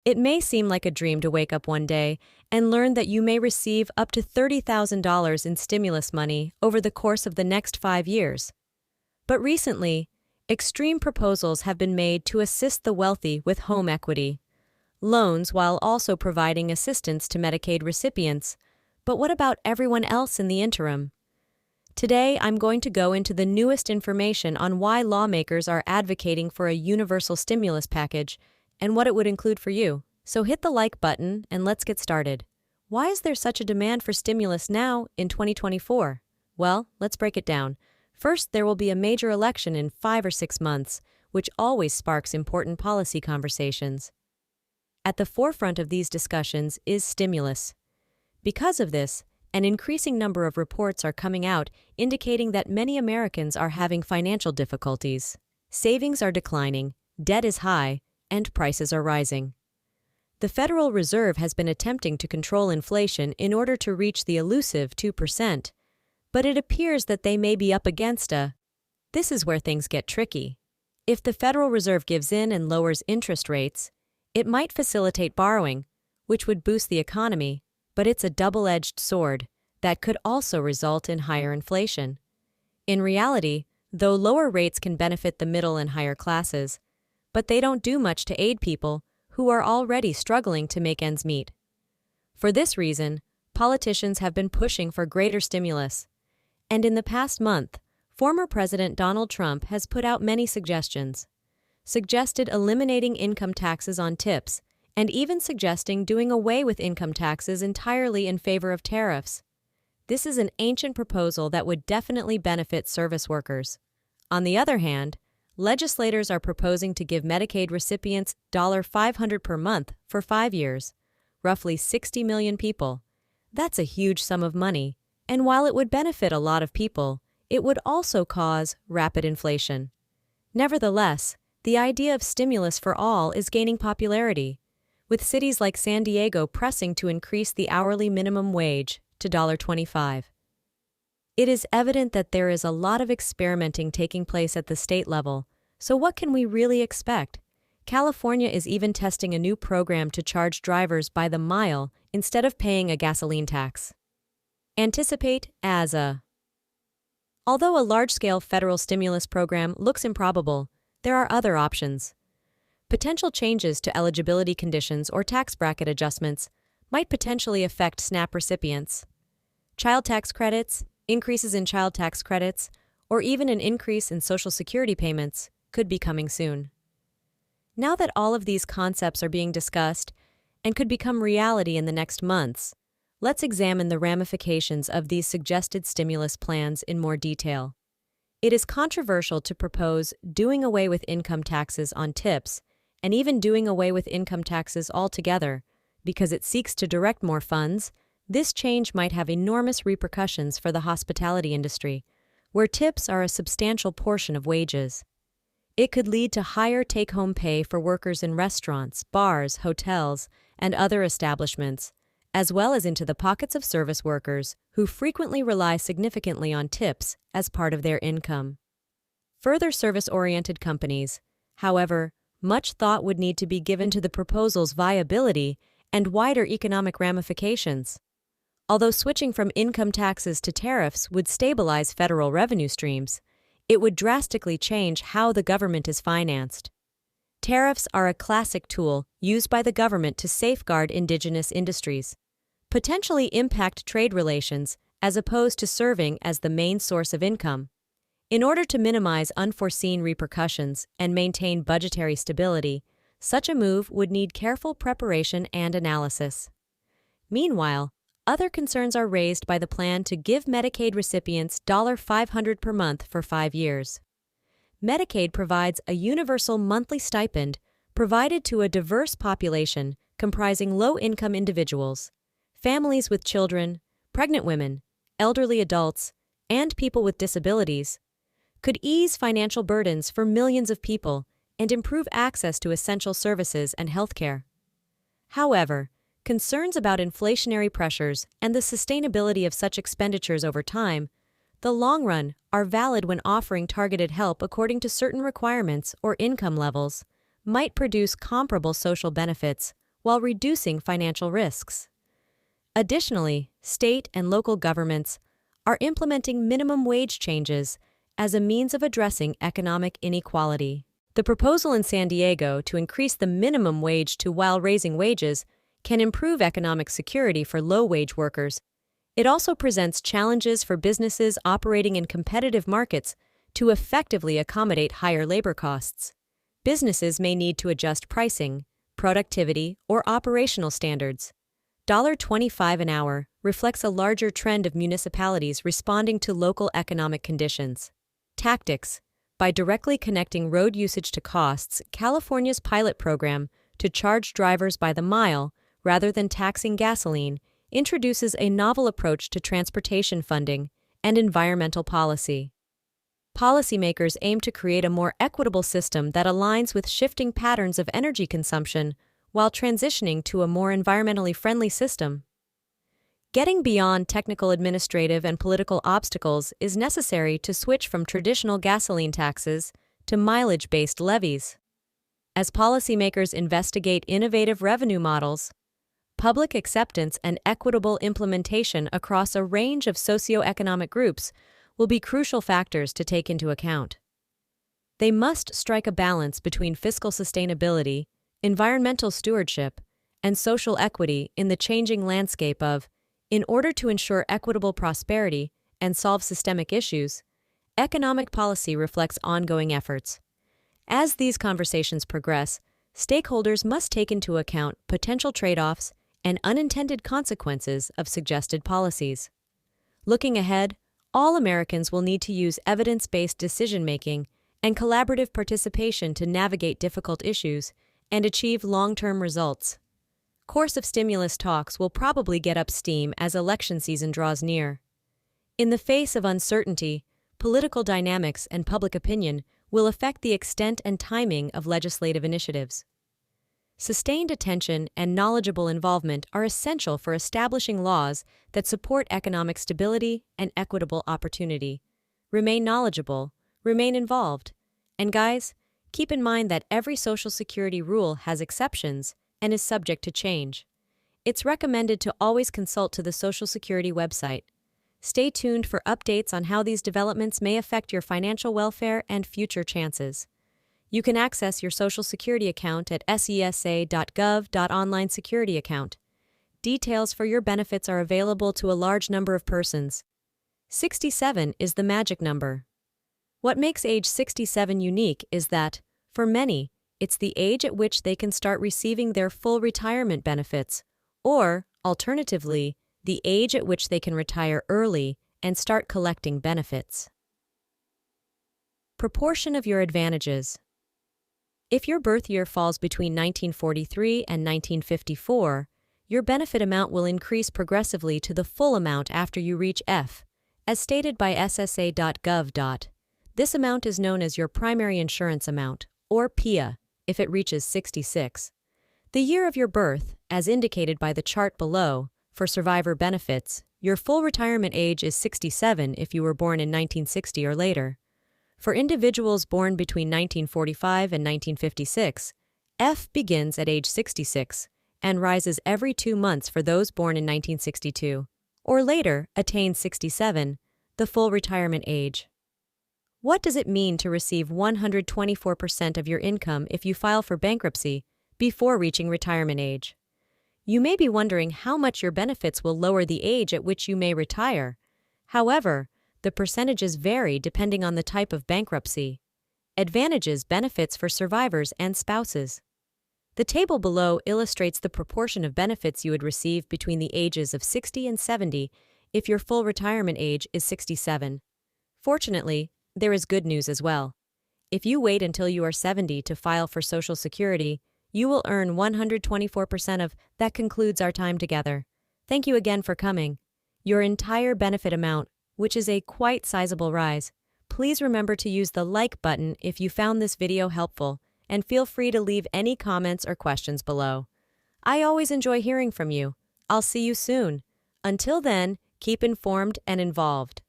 It may seem like a dream to wake up one day and learn that you may receive up to $30,000 in stimulus money over the course of the next 5 years. But recently, extreme proposals have been made to assist the wealthy with home equity loans while also providing assistance to Medicaid recipients. But what about everyone else in the interim? Today, I'm going to go into the newest information on why lawmakers are advocating for a universal stimulus package and what it would include for you. So hit the like button and let's get started. Why is there such a demand for stimulus now in 2024? Well, let's break it down. First, there will be a major election in 5 or 6 months, which always sparks important policy conversations. At the forefront of these discussions is stimulus. Because of this, an increasing number of reports are coming out indicating that many Americans are having financial difficulties. Savings are declining, debt is high, and prices are rising. The Federal Reserve has been attempting to control inflation in order to reach the elusive 2%, but it appears that they may be up against a. This is where things get tricky. If the Federal Reserve gives in and lowers interest rates, it might facilitate borrowing, which would boost the economy, but it's a double-edged sword that could also result in higher inflation. In reality, though lower rates can benefit the middle and higher classes, but they don't do much to aid people who are already struggling to make ends meet. For this reason, politicians have been pushing for greater stimulus. And in the past month, former President Donald Trump has put out many suggested eliminating income taxes on tips, and even suggesting doing away with income taxes entirely in favor of tariffs. This is an ancient proposal that would definitely benefit service workers. On the other hand, legislators are proposing to give Medicaid recipients $500 per month for 5 years, roughly 60 million people. That's a huge sum of money, and while it would benefit a lot of people, it would also cause rapid inflation. Nevertheless, the idea of stimulus for all is gaining popularity, with cities like San Diego pressing to increase the hourly minimum wage to $25. It is evident that there is a lot of experimenting taking place at the state level, so what can we really expect? California is even testing a new program to charge drivers by the mile instead of paying a gasoline tax. Anticipate as a. Although a large-scale federal stimulus program looks improbable, there are other options. Potential changes to eligibility conditions or tax bracket adjustments might potentially affect SNAP recipients. Child tax credits, increases in child tax credits, or even an increase in Social Security payments could be coming soon. Now that all of these concepts are being discussed and could become reality in the next months, let's examine the ramifications of these suggested stimulus plans in more detail. It is controversial to propose doing away with income taxes on tips and even doing away with income taxes altogether because it seeks to direct more funds. This change might have enormous repercussions for the hospitality industry, where tips are a substantial portion of wages. It could lead to higher take-home pay for workers in restaurants, bars, hotels, and other establishments, as well as into the pockets of service workers who frequently rely significantly on tips as part of their income. Further service-oriented companies, however, much thought would need to be given to the proposal's viability and wider economic ramifications. Although switching from income taxes to tariffs would stabilize federal revenue streams, it would drastically change how the government is financed. Tariffs are a classic tool used by the government to safeguard indigenous industries, potentially impact trade relations as opposed to serving as the main source of income. In order to minimize unforeseen repercussions and maintain budgetary stability, such a move would need careful preparation and analysis. Meanwhile, other concerns are raised by the plan to give Medicaid recipients $500 per month for 5 years. Medicaid provides a universal monthly stipend provided to a diverse population comprising low-income individuals, families with children, pregnant women, elderly adults, and people with disabilities, could ease financial burdens for millions of people and improve access to essential services and healthcare. However, concerns about inflationary pressures and the sustainability of such expenditures over time, the long run, are valid when offering targeted help according to certain requirements or income levels, might produce comparable social benefits while reducing financial risks. Additionally, state and local governments are implementing minimum wage changes as a means of addressing economic inequality. The proposal in San Diego to increase the minimum wage while raising wages can improve economic security for low-wage workers. It also presents challenges for businesses operating in competitive markets to effectively accommodate higher labor costs. Businesses may need to adjust pricing, productivity, or operational standards. $25 an hour reflects a larger trend of municipalities responding to local economic conditions. Tactics. By directly connecting road usage to costs, California's pilot program to charge drivers by the mile rather than taxing gasoline introduces a novel approach to transportation funding and environmental policy. Policymakers aim to create a more equitable system that aligns with shifting patterns of energy consumption while transitioning to a more environmentally friendly system. Getting beyond technical, administrative, and political obstacles is necessary to switch from traditional gasoline taxes to mileage-based levies. As policymakers investigate innovative revenue models, public acceptance and equitable implementation across a range of socioeconomic groups will be crucial factors to take into account. They must strike a balance between fiscal sustainability, environmental stewardship, and social equity in the changing landscape of, in order to ensure equitable prosperity and solve systemic issues, economic policy reflects ongoing efforts. As these conversations progress, stakeholders must take into account potential trade-offs and unintended consequences of suggested policies. Looking ahead, all Americans will need to use evidence-based decision-making and collaborative participation to navigate difficult issues and achieve long-term results. Course of stimulus talks will probably get up steam as election season draws near. In the face of uncertainty, political dynamics and public opinion will affect the extent and timing of legislative initiatives. Sustained attention and knowledgeable involvement are essential for establishing laws that support economic stability and equitable opportunity. Remain knowledgeable, remain involved, and guys, keep in mind that every Social Security rule has exceptions and is subject to change. It's recommended to always consult the Social Security website. Stay tuned for updates on how these developments may affect your financial welfare and future chances. You can access your Social Security account at sesa.gov.online security account. Details for your benefits are available to a large number of persons. 67 is the magic number. What makes age 67 unique is that, for many, it's the age at which they can start receiving their full retirement benefits, or, alternatively, the age at which they can retire early and start collecting benefits. Proportion of your advantages. If your birth year falls between 1943 and 1954, your benefit amount will increase progressively to the full amount after you reach F, as stated by ssa.gov. This amount is known as your primary insurance amount, or PIA, if it reaches 66. The year of your birth, as indicated by the chart below, for survivor benefits, your full retirement age is 67 if you were born in 1960 or later. For individuals born between 1945 and 1956, F begins at age 66 and rises every 2 months for those born in 1962, or later attain 67, the full retirement age. What does it mean to receive 124% of your income if you file for bankruptcy before reaching retirement age? You may be wondering how much your benefits will lower the age at which you may retire. However, the percentages vary depending on the type of bankruptcy. Advantages: benefits for survivors and spouses. The table below illustrates the proportion of benefits you would receive between the ages of 60 and 70 if your full retirement age is 67. Fortunately, there is good news as well. If you wait until you are 70 to file for Social Security, you will earn 124% of. That concludes our time together. Thank you again for coming. Your entire benefit amount, which is a quite sizable rise. Please remember to use the like button if you found this video helpful, and feel free to leave any comments or questions below. I always enjoy hearing from you. I'll see you soon. Until then, keep informed and involved.